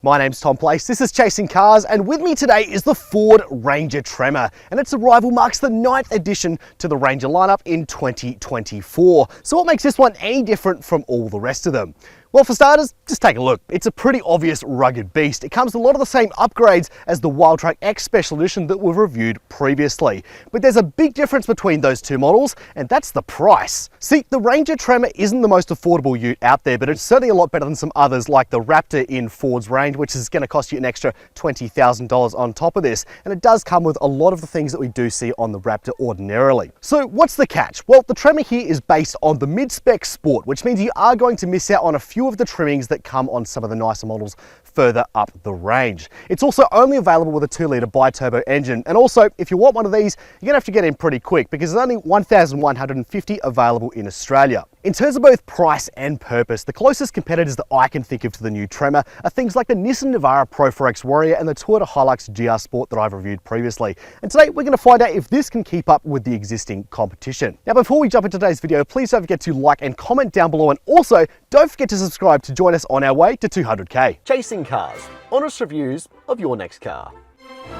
My name's Tom Place, this is Chasing Cars, and with me today is the Ford Ranger Tremor, and its arrival marks the 9th addition to the Ranger lineup in 2024. So what makes this one any different from all the rest of them? Well, for starters, just take a look. It's a pretty obvious rugged beast. It comes with a lot of the same upgrades as the Wildtrak X Special Edition that we've reviewed previously. But there's a big difference between those two models, and that's the price. See, the Ranger Tremor isn't the most affordable ute out there, but it's certainly a lot better than some others like the Raptor in Ford's range, which is going to cost you an extra $20,000 on top of this. And it does come with a lot of the things that we do see on the Raptor ordinarily. So what's the catch? Well, the Tremor here is based on the mid-spec Sport, which means you are going to miss out on a few of the trimmings that come on some of the nicer models further up the range. It's also only available with a 2-litre bi-turbo engine, and also if you want one of these, you're gonna have to get in pretty quick because there's only 1,150 available in Australia. In terms of both price and purpose, the closest competitors that I can think of to the new Tremor are things like the Nissan Navara Pro 4X Warrior and the Toyota Hilux GR Sport that I've reviewed previously. And today we're going to find out if this can keep up with the existing competition. Now, before we jump into today's video, please don't forget to like and comment down below, and also don't forget to subscribe to join us on our way to 200k. Chasing Cars, honest reviews of your next car.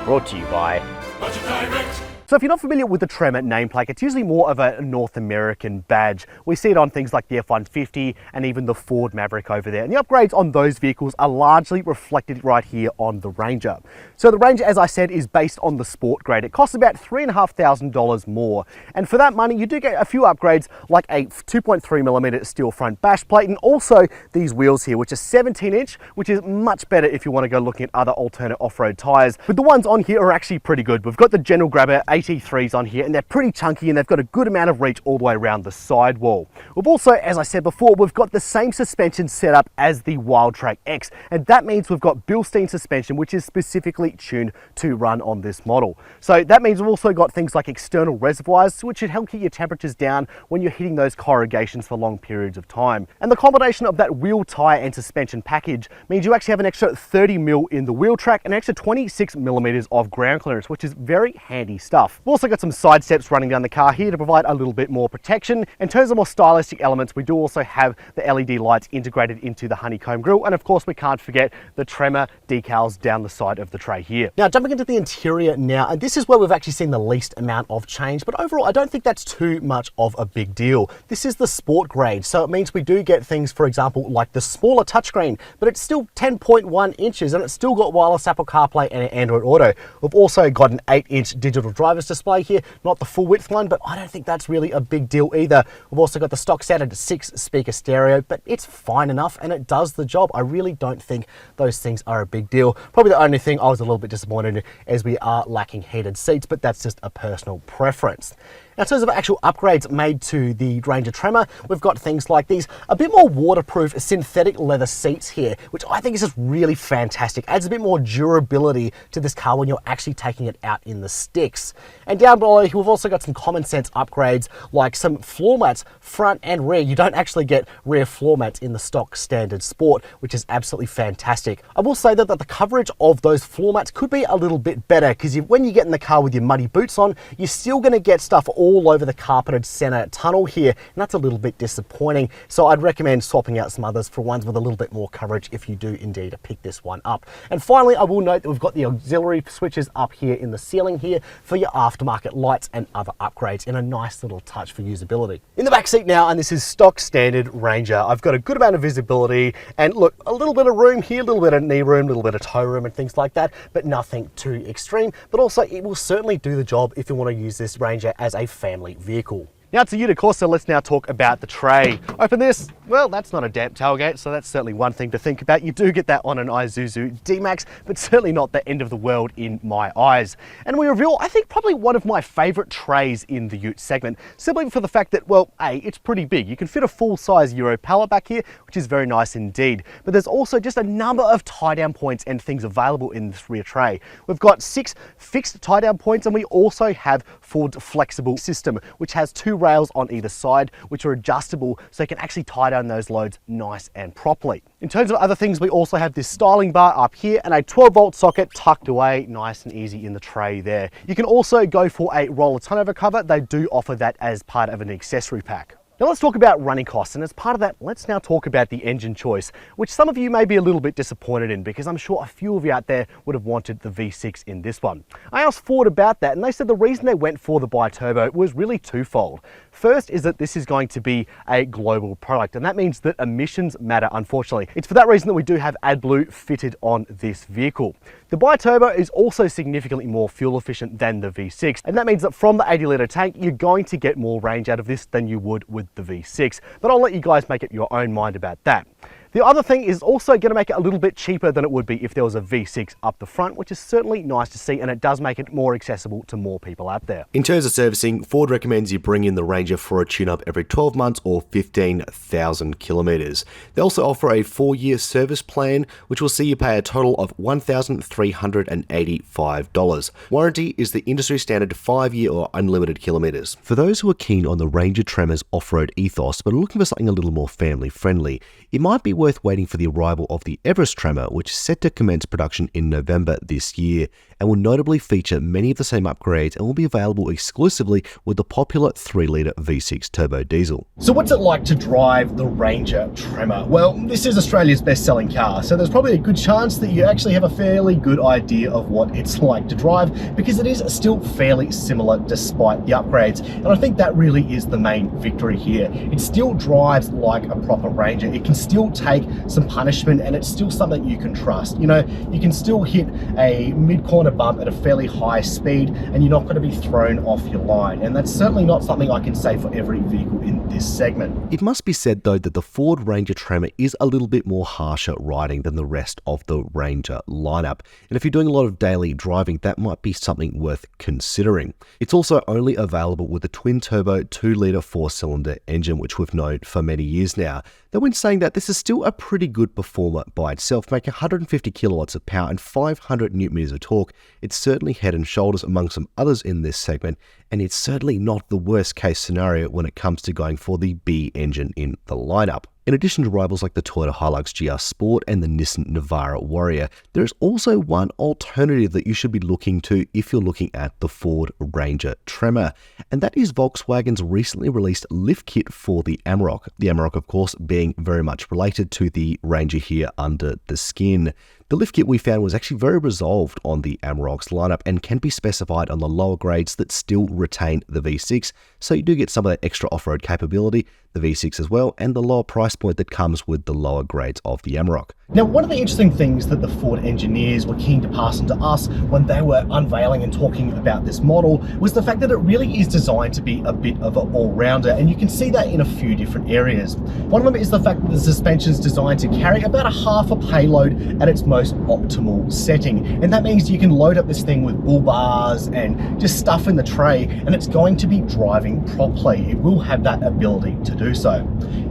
Brought to you by Budget Direct. So if you're not familiar with the Tremor nameplate, it's usually more of a North American badge. We see it on things like the F-150 and even the Ford Maverick over there. And the upgrades on those vehicles are largely reflected right here on the Ranger. So the Ranger, as I said, is based on the Sport grade. It costs about $3,500 more. And for that money, you do get a few upgrades like a 2.3mm steel front bash plate, and also these wheels here, which are 17-inch, which is much better if you want to go looking at other alternate off-road tires. But the ones on here are actually pretty good. We've got the General Grabber AT3s on here, and they're pretty chunky, and they've got a good amount of reach all the way around the sidewall. We've also, as I said before, we've got the same suspension setup as the Wildtrak X, and that means we've got Bilstein suspension, which is specifically tuned to run on this model. So that means we've also got things like external reservoirs, which should help keep your temperatures down when you're hitting those corrugations for long periods of time. And the combination of that wheel, tire and suspension package means you actually have an extra 30mm in the wheel track and an extra 26mm of ground clearance, which is very handy stuff. We've also got some side steps running down the car here to provide a little bit more protection. In terms of more stylistic elements, we do also have the LED lights integrated into the honeycomb grille, and of course we can't forget the Tremor decals down the side of the tray here. Now, jumping into the interior now, and this is where we've actually seen the least amount of change, but overall I don't think that's too much of a big deal. This is the Sport grade, so it means we do get things, for example, like the smaller touchscreen, but it's still 10.1 inches and it's still got wireless Apple CarPlay and Android Auto. We've also got an 8-inch digital driver's display here, not the full width one, but I don't think that's really a big deal either. We've also got the stock standard 6-speaker stereo, but it's fine enough and it does the job. I really don't think those things are a big deal. Probably the only thing I was a little bit disappointed in is we are lacking heated seats, but that's just a personal preference. Now, in terms of actual upgrades made to the Ranger Tremor, we've got things like these a bit more waterproof synthetic leather seats here, which I think is just really fantastic. Adds a bit more durability to this car when you're actually taking it out in the sticks. And down below, we've also got some common sense upgrades like some floor mats, front and rear. You don't actually get rear floor mats in the stock standard Sport, which is absolutely fantastic. I will say that the coverage of those floor mats could be a little bit better, because when you get in the car with your muddy boots on, you're still going to get stuff all over the carpeted center tunnel here, and that's a little bit disappointing. So I'd recommend swapping out some others for ones with a little bit more coverage if you do indeed pick this one up. And finally, I will note that we've got the auxiliary switches up here in the ceiling here for your aftermarket lights and other upgrades in a nice little touch for usability. In the back seat now, and this is stock standard Ranger, I've got a good amount of visibility, and look, a little bit of room here, a little bit of knee room, a little bit of toe room and things like that, but nothing too extreme. But also it will certainly do the job if you want to use this Ranger as a family vehicle. Now it's a ute, of course, so let's now talk about the tray. Open this. Well, that's not a damp tailgate, so that's certainly one thing to think about. You do get that on an Isuzu D-Max, but certainly not the end of the world in my eyes. And we reveal, I think, probably one of my favorite trays in the ute segment, simply for the fact that, well, A, it's pretty big. You can fit a full-size Euro pallet back here, which is very nice indeed. But there's also just a number of tie-down points and things available in this rear tray. We've got 6 fixed tie-down points, and we also have Ford's flexible system, which has 2 rails on either side, which are adjustable so you can actually tie down those loads nice and properly. In terms of other things, we also have this styling bar up here and a 12-volt socket tucked away nice and easy in the tray there. You can also go for a roller turnover cover. They do offer that as part of an accessory pack. Now let's talk about running costs, and as part of that, let's now talk about the engine choice, which some of you may be a little bit disappointed in because I'm sure a few of you out there would have wanted the V6 in this one. I asked Ford about that and they said the reason they went for the bi-turbo was really twofold. First is that this is going to be a global product, and that means that emissions matter, unfortunately. It's for that reason that we do have AdBlue fitted on this vehicle. The bi-turbo is also significantly more fuel efficient than the V6, and that means that from the 80-litre tank, you're going to get more range out of this than you would with the V6, but I'll let you guys make up your own mind about that. The other thing is also going to make it a little bit cheaper than it would be if there was a V6 up the front, which is certainly nice to see, and it does make it more accessible to more people out there. In terms of servicing, Ford recommends you bring in the Ranger for a tune-up every 12 months or 15,000 kilometres. They also offer a 4-year service plan, which will see you pay a total of $1,385. Warranty is the industry standard 5-year or unlimited kilometres. For those who are keen on the Ranger Tremor's off-road ethos but are looking for something a little more family-friendly, it might be worth waiting for the arrival of the Everest Tremor, which is set to commence production in November this year, and will notably feature many of the same upgrades and will be available exclusively with the popular 3-litre V6 turbo diesel. So what's it like to drive the Ranger Tremor? Well, this is Australia's best-selling car, so there's probably a good chance that you actually have a fairly good idea of what it's like to drive, because it is still fairly similar despite the upgrades, and I think that really is the main victory here. It still drives like a proper Ranger. It can still take some punishment, and it's still something you can trust. You know, you can still hit a mid-corner bump at a fairly high speed and you're not going to be thrown off your line, and that's certainly not something I can say for every vehicle in this segment. It must be said though that the Ford Ranger Tremor is a little bit more harsher riding than the rest of the Ranger lineup, and if you're doing a lot of daily driving, that might be something worth considering. It's also only available with the twin-turbo 2-litre 4-cylinder engine, which we've known for many years now. Though when saying that, this is still a pretty good performer by itself, making 150 kilowatts of power and 500 newton meters of torque. It's certainly head and shoulders among some others in this segment, and it's certainly not the worst case scenario when it comes to going for the B engine in the lineup. In addition to rivals like the Toyota Hilux GR Sport and the Nissan Navara Warrior, there is also one alternative that you should be looking to if you're looking at the Ford Ranger Tremor, and that is Volkswagen's recently released lift kit for the Amarok. The Amarok, of course, being very much related to the Ranger here under the skin. The lift kit we found was actually very resolved on the Amarok's lineup and can be specified on the lower grades that still retain the V6, so you do get some of that extra off-road capability, the V6 as well, and the lower price point that comes with the lower grades of the Amarok. Now, one of the interesting things that the Ford engineers were keen to pass on to us when they were unveiling and talking about this model was the fact that it really is designed to be a bit of an all-rounder, and you can see that in a few different areas. One of them is the fact that the suspension is designed to carry about a half a payload at its most optimal setting, and that means you can load up this thing with bull bars and just stuff in the tray, and it's going to be driving properly. It will have that ability to do so.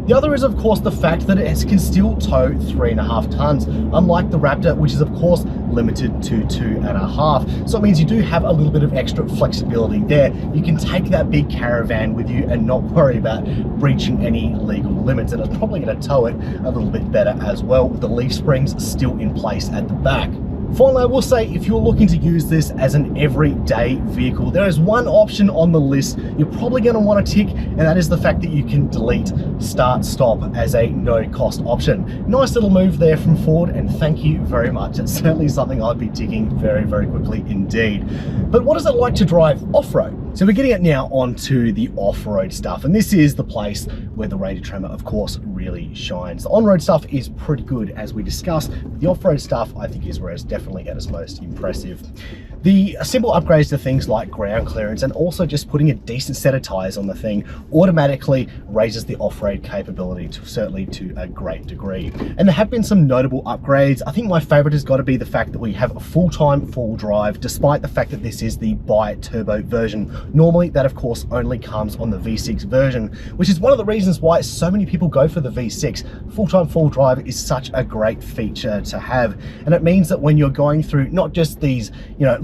The other is, of course, the fact that it can still tow 3.5 tons, unlike the Raptor, which is, of course, limited to 2.5. So it means you do have a little bit of extra flexibility there. You can take that big caravan with you and not worry about breaching any legal limits, and it's probably going to tow it a little bit better as well, with the leaf springs still in place at the back. Finally, I will say, if you're looking to use this as an everyday vehicle, there is one option on the list you're probably going to want to tick, and that is the fact that you can delete start stop as a no-cost option. Nice little move there from Ford, and thank you very much. It's certainly something I'd be ticking very, very quickly indeed. But what is it like to drive off-road? So we're getting it now onto the off-road stuff, and this is the place where the Ranger Tremor, of course, really shines. The on-road stuff is pretty good, as we discussed. The off-road stuff, I think, is where it's definitely at its most impressive. The simple upgrades to things like ground clearance and also just putting a decent set of tires on the thing automatically raises the off-road capability certainly to a great degree. And there have been some notable upgrades. I think my favorite has got to be the fact that we have a full-time full drive, despite the fact that this is the bi-turbo version. Normally, that of course only comes on the V6 version, which is one of the reasons why so many people go for the V6. Full-time full drive is such a great feature to have, and it means that when you're going through not just these,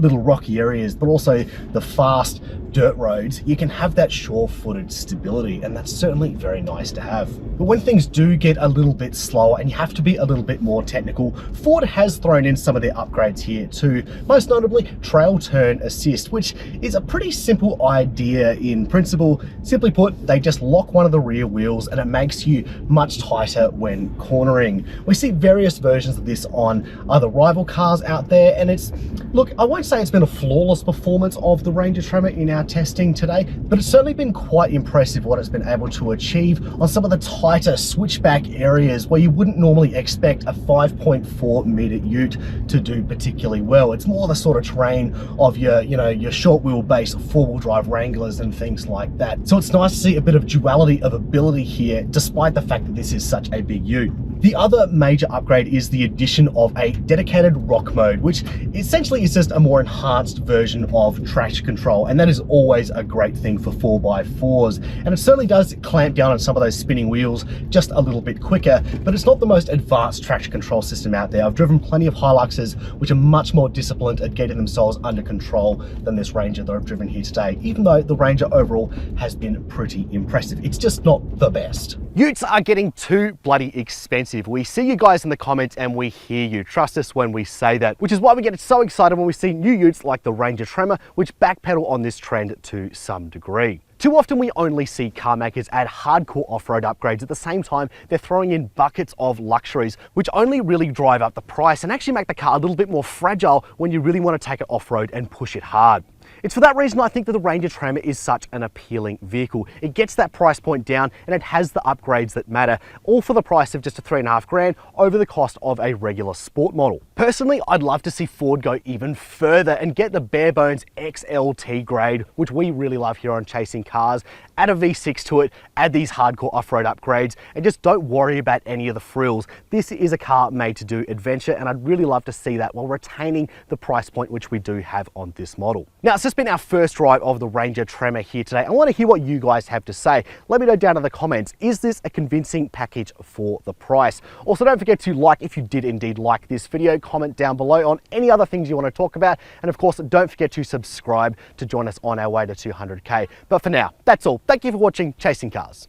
little rocky areas, but also the fast dirt roads, you can have that sure-footed stability, and that's certainly very nice to have. But when things do get a little bit slower and you have to be a little bit more technical, Ford has thrown in some of their upgrades here too, most notably Trail Turn Assist, which is a pretty simple idea in principle. Simply put, they just lock one of the rear wheels and it makes you much tighter when cornering. We see various versions of this on other rival cars out there, and it's, look, I won't say it's been a flawless performance of the Ranger Tremor in our testing today, but it's certainly been quite impressive what it's been able to achieve on some of the tighter switchback areas where you wouldn't normally expect a 5.4 meter ute to do particularly well. It's more the sort of terrain of your, your short wheelbase four-wheel drive Wranglers and things like that. So it's nice to see a bit of duality of ability here, despite the fact that this is such a big ute. The other major upgrade is the addition of a dedicated rock mode, which essentially is just a more enhanced version of traction control, and that is always a great thing for 4x4s. And it certainly does clamp down on some of those spinning wheels just a little bit quicker, but it's not the most advanced traction control system out there. I've driven plenty of Hiluxes which are much more disciplined at getting themselves under control than this Ranger that I've driven here today, even though the Ranger overall has been pretty impressive. It's just not the best. Utes are getting too bloody expensive. We see you guys in the comments and we hear you. Trust us when we say that, which is why we get so excited when we see new utes like the Ranger Tremor, which backpedal on this trend to some degree. Too often we only see car makers add hardcore off-road upgrades at the same time they're throwing in buckets of luxuries, which only really drive up the price and actually make the car a little bit more fragile when you really want to take it off-road and push it hard. It's for that reason I think that the Ranger Tremor is such an appealing vehicle. It gets that price point down and it has the upgrades that matter, all for the price of just a $3.5 over the cost of a regular sport model. Personally, I'd love to see Ford go even further and get the bare bones XLT grade, which we really love here on Chasing Cars, add a V6 to it, add these hardcore off-road upgrades, and just don't worry about any of the frills. This is a car made to do adventure, and I'd really love to see that while retaining the price point which we do have on this model. Now, it's just been our first drive of the Ranger Tremor here today. I want to hear what you guys have to say. Let me know down in the comments, is this a convincing package for the price? Also, don't forget to like if you did indeed like this video, comment down below on any other things you want to talk about, and of course, don't forget to subscribe to join us on our way to 200K. But for now, that's all. Thank you for watching Chasing Cars.